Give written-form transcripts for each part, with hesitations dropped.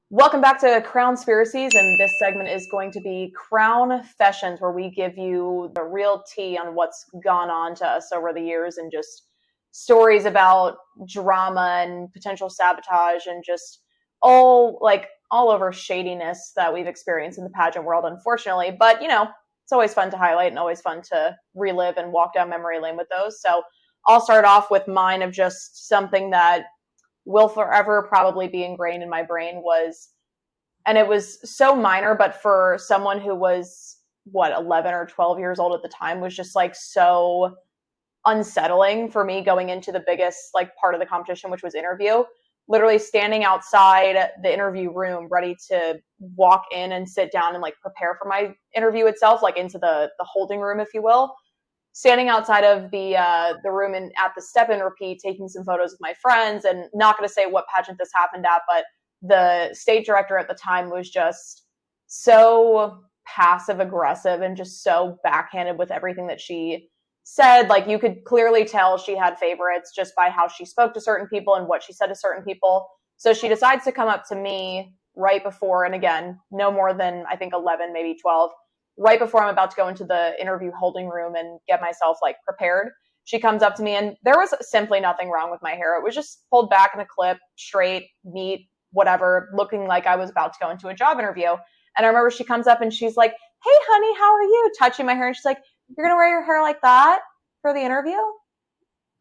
Welcome back to Crownfessions, and this segment is going to be Crownfessions, where we give you the real tea on what's gone on to us over the years and just stories about drama and potential sabotage and just all over shadiness that we've experienced in the pageant world, unfortunately. But, it's always fun to highlight and always fun to relive and walk down memory lane with those. So I'll start off with mine of just something that will forever probably be ingrained in my brain and it was so minor, but for someone who was 11 or 12 years old at the time, was just so unsettling for me going into the biggest part of the competition, which was interview. Literally standing outside the interview room, ready to walk in and sit down and prepare for my interview itself, into the holding room, if you will. Standing outside of the room and at the step and repeat, taking some photos of my friends, and not going to say what pageant this happened at, but the stage director at the time was just so passive aggressive and just so backhanded with everything that she said. You could clearly tell she had favorites just by how she spoke to certain people and what she said to certain people. So she decides to come up to me right before, and again, no more than I think 11, maybe 12, right before I'm about to go into the interview holding room and get myself prepared. She comes up to me, and there was simply nothing wrong with my hair. It was just pulled back in a clip, straight, neat, whatever, looking like I was about to go into a job interview. And I remember she comes up and she's like, "Hey honey, how are you?" Touching my hair. And she's like, "You're going to wear your hair like that for the interview?"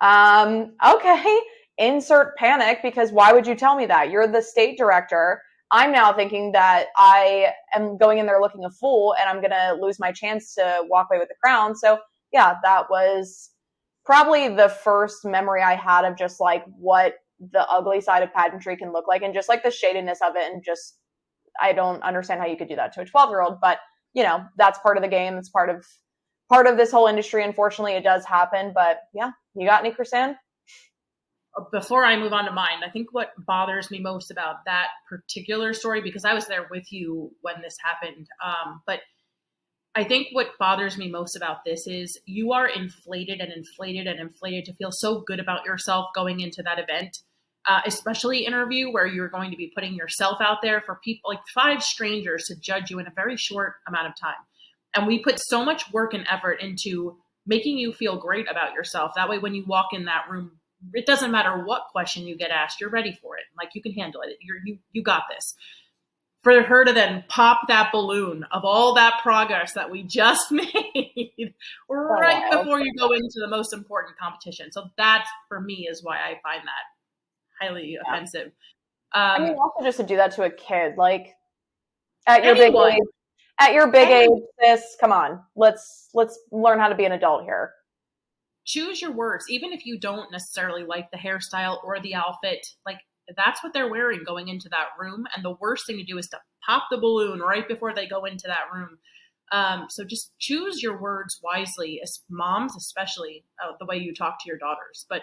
Okay. Insert panic, because why would you tell me that? You're the state director. I'm now thinking that I am going in there looking a fool and I'm going to lose my chance to walk away with the crown. So yeah, that was probably the first memory I had of just what the ugly side of pageantry can look like, and just the shadiness of it. And just, I don't understand how you could do that to a 12-year-old, but that's part of the game. It's part of this whole industry. Unfortunately, it does happen, but yeah. You got any, Chrisanne? Before I move on to mine, I think what bothers me most about that particular story, because I was there with you when this happened, but I think what bothers me most about this is you are inflated and inflated and inflated to feel so good about yourself going into that event, especially interview where you're going to be putting yourself out there for people, 5 strangers to judge you in a very short amount of time. And we put so much work and effort into making you feel great about yourself. That way, when you walk in that room, it doesn't matter what question you get asked, you're ready for it. You can handle it. You got this. For her to then pop that balloon of all that progress that we just made right before you go into the most important competition. So that, for me, is why I find that highly offensive. I mean, also just to do that to a kid, at your big age. At your big age, sis, come on. Let's learn how to be an adult here. Choose your words, even if you don't necessarily like the hairstyle or the outfit. That's what they're wearing going into that room. And the worst thing to do is to pop the balloon right before they go into that room. So just choose your words wisely, as moms, especially the way you talk to your daughters. But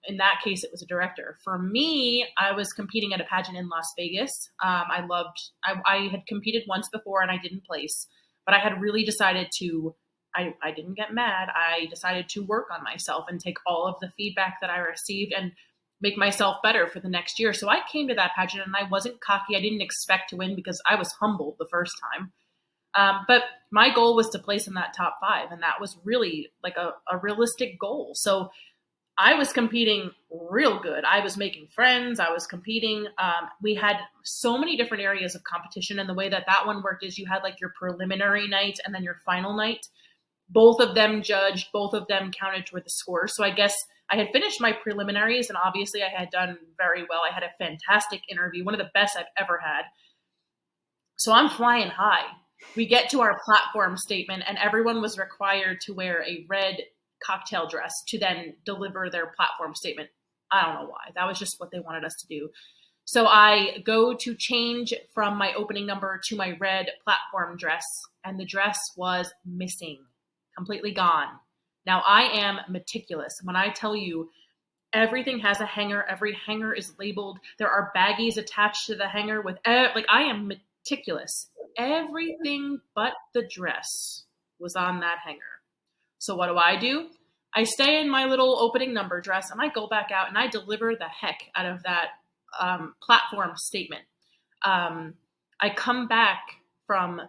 in that case, it was a director. For me, I was competing at a pageant in Las Vegas. I had competed once before and I didn't place, but I had really decided to, I didn't get mad. I decided to work on myself and take all of the feedback that I received and make myself better for the next year. So I came to that pageant and I wasn't cocky. I didn't expect to win because I was humbled the first time. But my goal was to place in that top 5. And that was really a realistic goal. So I was competing real good. I was making friends. I was competing. We had so many different areas of competition. And the way that one worked is you had your preliminary night and then your final night. Both of them judged, both of them counted toward the score. So I guess I had finished my preliminaries and obviously I had done very well. I had a fantastic interview, one of the best I've ever had. So I'm flying high. We get to our platform statement and everyone was required to wear a red cocktail dress to then deliver their platform statement. I don't know why. That was just what they wanted us to do. So I go to change from my opening number to my red platform dress, and the dress was missing, completely gone. Now, I am meticulous. When I tell you everything has a hanger, every hanger is labeled. There are baggies attached to the hanger with, I am meticulous. Everything but the dress was on that hanger. So what do? I stay in my little opening number dress, and I go back out and I deliver the heck out of that platform statement. I come back from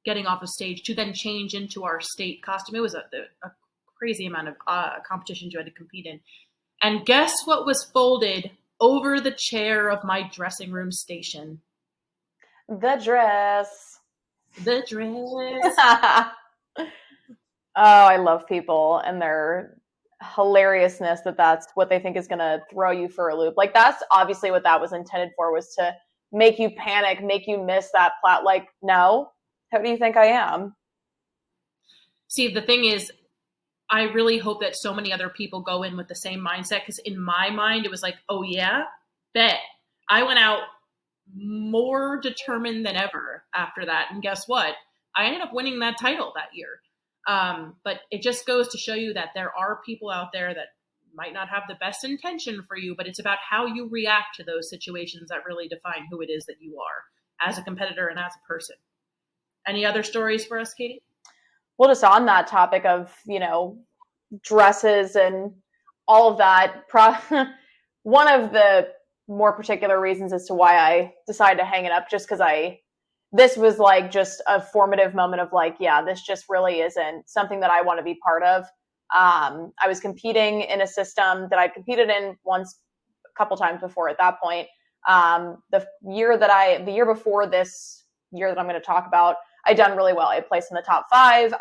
getting off of stage to then change into our state costume. It was a crazy amount of competitions you had to compete in. And guess what was folded over the chair of my dressing room station? The dress. The dress. Oh, I love people and their hilariousness that that's what they think is going to throw you for a loop. Like, that's obviously what that was intended for, was to make you panic, make you miss that plot. Like, no, how do you think I am? See, the thing is, I really hope that so many other people go in with the same mindset, because in my mind, it was like, oh, yeah, bet. I went out more determined than ever after that. And guess what? I ended up winning that title that year. But it just goes to show you that there are people out there that might not have the best intention for you, but it's about how you react to those situations that really define who it is that you are as a competitor and as a person. Any other stories for us, Katie? Well, just on that topic of, dresses and all of that, one of the more particular reasons as to why I decided to hang it up, just because this was like just a formative moment of like, yeah, this just really isn't something that I want to be part of. I was competing in a system that I'd competed in once, a couple times before at that point. The year before this year that I'm going to talk about, I done really well. I placed in the top 5.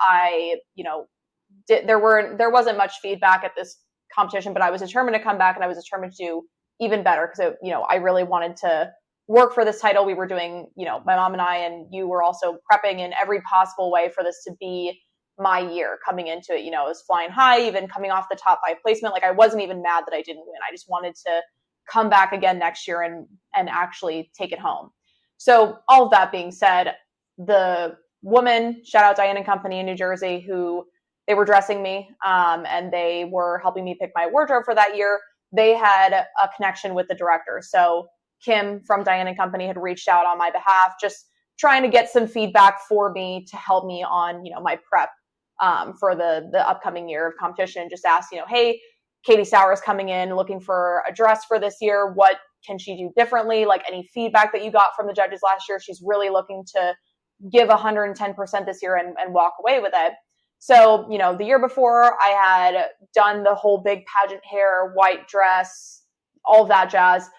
There wasn't much feedback at this competition, but I was determined to come back, and I was determined to do even better, because I really wanted to work for this title. We were doing, my mom and I and you were also prepping in every possible way for this to be my year coming into it. I was flying high, even coming off the top 5 placement. Like, I wasn't even mad that I didn't win. I just wanted to come back again next year and actually take it home. So all of that being said, the woman, shout out Diane and Company in New Jersey, who they were dressing me, and they were helping me pick my wardrobe for that year. They had a connection with the director. So Kim from Diane and Company had reached out on my behalf, just trying to get some feedback for me to help me on, my prep for the upcoming year of competition. Just asked, hey, Katie Sauer's coming in looking for a dress for this year. What can she do differently? Like, any feedback that you got from the judges last year? She's really looking to give 110% this year and walk away with it. So, the year before, I had done the whole big pageant hair, white dress, all of that jazz.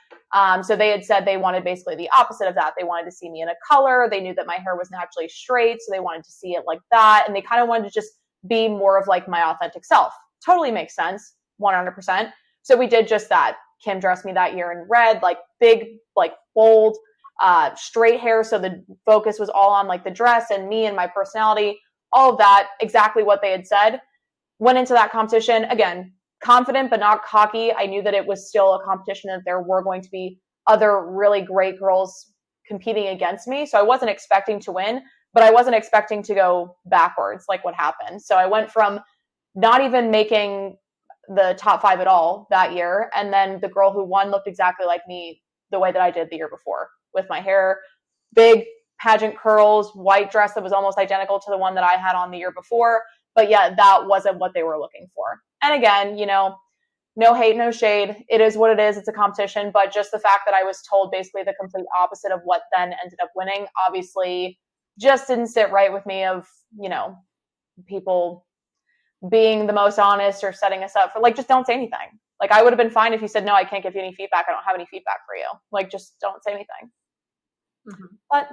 So they had said they wanted basically the opposite of that. They wanted to see me in a color. They knew that my hair was naturally straight, so they wanted to see it like that. And they kind of wanted to just be more of like my authentic self. Totally makes sense, 100%. So we did just that. Kim dressed me that year in red, like big, like bold, straight hair. So the focus was all on like the dress and me and my personality, all of that, exactly what they had said. Went into that competition, again, confident but not cocky. I knew that it was still a competition, that there were going to be other really great girls competing against me. So I wasn't expecting to win, but I wasn't expecting to go backwards like what happened. So I went from not even making the top 5 at all that year, and then the girl who won looked exactly like me the way that I did the year before, with my hair, big pageant curls, white dress that was almost identical to the one that I had on the year before. But yeah, that wasn't what they were looking for. And again, no hate, no shade. It is what it is. It's a competition. But just the fact that I was told basically the complete opposite of what then ended up winning, obviously just didn't sit right with me, of, people being the most honest or setting us up for, like, just don't say anything. Like, I would have been fine if you said, no, I can't give you any feedback. I don't have any feedback for you. Like, just don't say anything. Mm-hmm. But,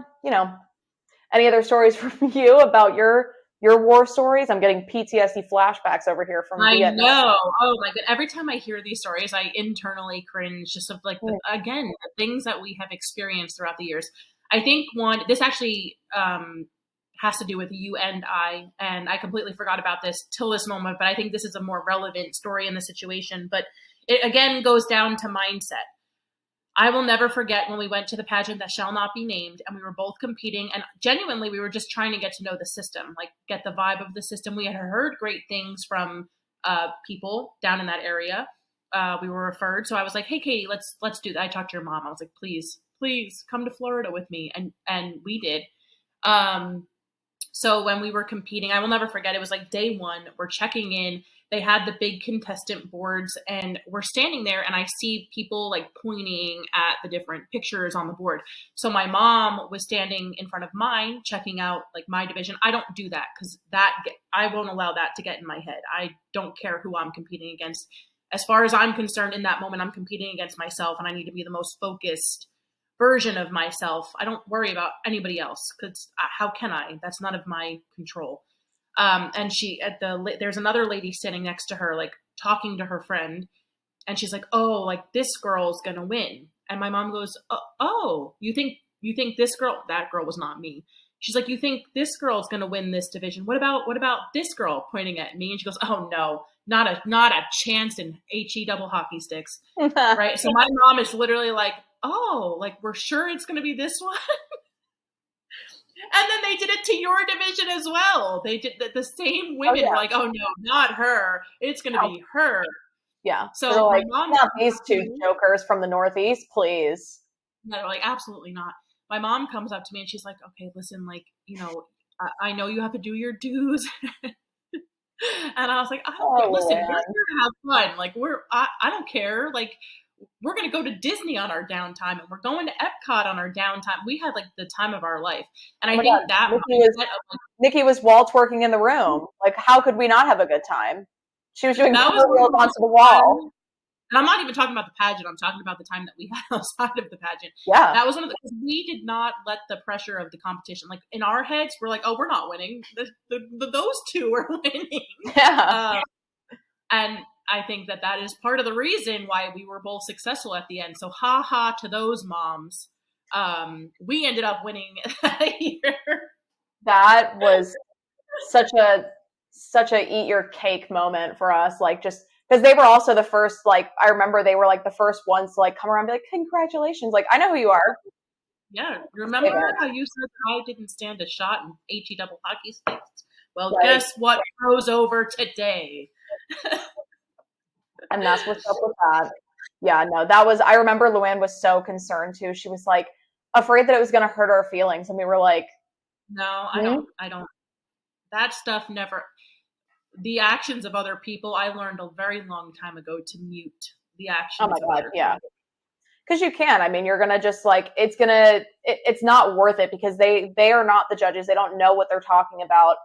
any other stories from you about your war stories? I'm getting PTSD flashbacks over here from Vietnam. I know. Oh my god! Every time I hear these stories, I internally cringe, just of like again, the things that we have experienced throughout the years. I think this actually has to do with you and I completely forgot about this till this moment, but I think this is a more relevant story in the situation. But it again goes down to mindset. I will never forget when we went to the pageant that shall not be named, and we were both competing, and genuinely we were just trying to get to know the system, like get the vibe of the system. We had heard great things from people down in that area. We were referred. So I was like, hey, Katie, let's do that. I talked to your mom. I was like, please come to Florida with me. And we did. So when we were competing, I will never forget, it was like day 1, we're checking in. they had the big contestant boards, and we're standing there, and I see people like pointing at the different pictures on the board. So my mom was standing in front of mine, checking out like my division. I don't do that because I won't allow that to get in my head. I don't care who I'm competing against. As far as I'm concerned, in that moment, I'm competing against myself, and I need to be the most focused version of myself. I don't worry about anybody else because how can I? That's none of my control. And there's another lady standing next to her, like talking to her friend, and she's like, "Oh, like this girl's gonna win." And my mom goes, "Oh, you think this girl?" That girl was not me. She's like, "You think this girl's gonna win this division? What about this girl?" Pointing at me, and she goes, "Oh no, not a chance in HE double hockey sticks." Right. So my mom is literally like, "Oh, like we're sure it's gonna be this one." And then they did it to your division as well. They did the same women were like, "Oh no, not her. It's going to be her." Yeah. So they're my like, mom, not these two jokers from the Northeast, please. they're like, absolutely not. My mom comes up to me and she's like, "Okay, listen, like, I know you have to do your dues." And I was like, "I don't care. Listen, we're here to have fun. Like, I don't care. Like, we're going to go to Disney on our downtime, and we're going to Epcot on our downtime." We had like the time of our life. And I think that Nikki was wall twerking in the room. Like, how could we not have a good time? She was doing cartwheels onto the wall. And I'm not even talking about the pageant. I'm talking about the time that we had outside of the pageant. Yeah. That was one of because we did not let the pressure of the competition, like in our heads, we're like, "Oh, we're not winning. Those two are winning." Yeah. And I think that is part of the reason why we were both successful at the end. So ha ha to those moms. We ended up winning that year. That was such a eat your cake moment for us. Like, just because they were also the first, like, I remember they were like the first ones to like come around and be like, "Congratulations. Like, I know who you are." Yeah. Remember how you said that I didn't stand a shot in HE double hockey sticks? Well, right. Guess what goes over today? And that's what's up with that. Yeah, no, I remember Luann was so concerned too. She was like afraid that it was going to hurt our feelings. And we were like, "No, I don't. That stuff never, the actions of other people, I learned a very long time ago to mute the actions of other people. Yeah. Because you can. I mean, you're going to just like, it's not worth it because they are not the judges. They don't know what they're talking about.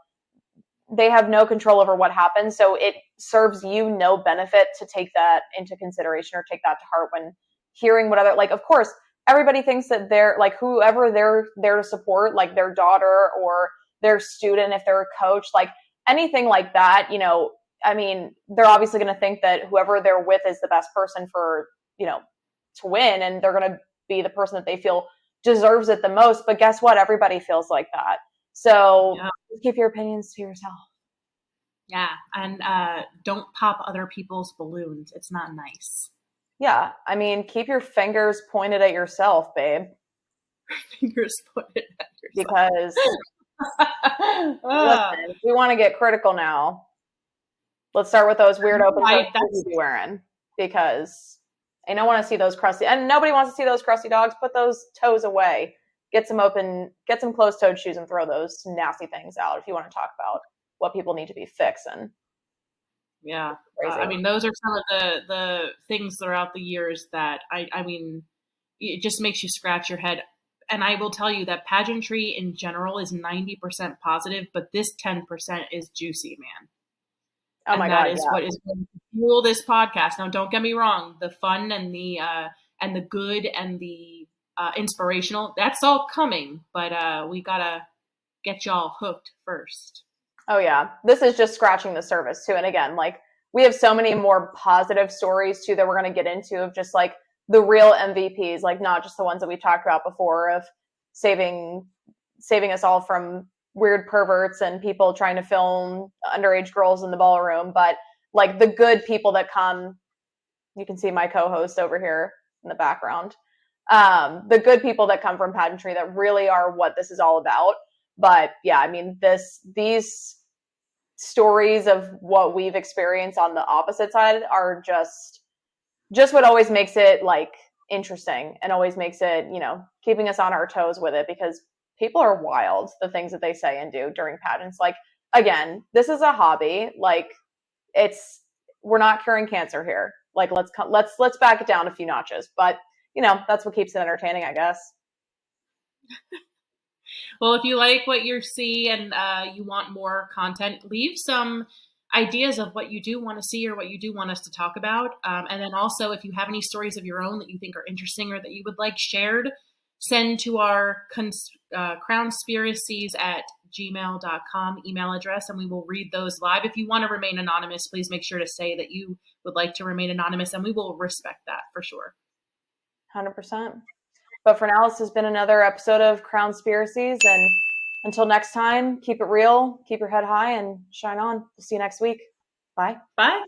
They have no control over what happens. So it serves you no benefit to take that into consideration or take that to heart when hearing what other, like, of course, everybody thinks that they're like, whoever they're there to support, like their daughter or their student, if they're a coach, like anything like that, I mean, they're obviously going to think that whoever they're with is the best person for, to win. And they're going to be the person that they feel deserves it the most. But guess what? Everybody feels like that. So keep your opinions to yourself. Yeah. And don't pop other people's balloons. It's not nice. Yeah. I mean, keep your fingers pointed at yourself, babe. Fingers pointed at yourself. Because listen, we want to get critical now. Let's start with those weird open toes you be wearing. Because I don't want to see those crusty, and nobody wants to see those crusty dogs. Put those toes away. Get some closed-toed shoes and throw those nasty things out if you want to talk about what people need to be fixing. Yeah. I mean, those are some of the things throughout the years that I mean, it just makes you scratch your head. And I will tell you that pageantry in general is 90% positive, but this 10% is juicy, man. Oh my God. That is what is going to fuel this podcast. Now, don't get me wrong. The fun and the good and the inspirational, that's all coming, but we gotta get y'all hooked first. Oh yeah, this is just scratching the surface too. And again, like we have so many more positive stories too that we're going to get into of just like the real MVPs, like not just the ones that we talked about before of saving us all from weird perverts and people trying to film underage girls in the ballroom, but like the good people that come. You can see my co-host over here in the background. The good people that come from pageantry that really are what this is all about. But yeah, I mean, these stories of what we've experienced on the opposite side are just what always makes it like interesting and always makes it, keeping us on our toes with it because people are wild, the things that they say and do during pageants. Like, again, this is a hobby. Like, we're not curing cancer here. Like, let's back it down a few notches. But that's what keeps it entertaining, I guess. Well, if you like what you see and you want more content, leave some ideas of what you do want to see or what you do want us to talk about. And then also, if you have any stories of your own that you think are interesting or that you would like shared, send to our crownspiracies@gmail.com email address, and we will read those live. If you want to remain anonymous, please make sure to say that you would like to remain anonymous, and we will respect that for sure. 100%. But for now, this has been another episode of Crownspiracies, and until next time, keep it real, keep your head high, and shine on. We'll see you next week. Bye. Bye.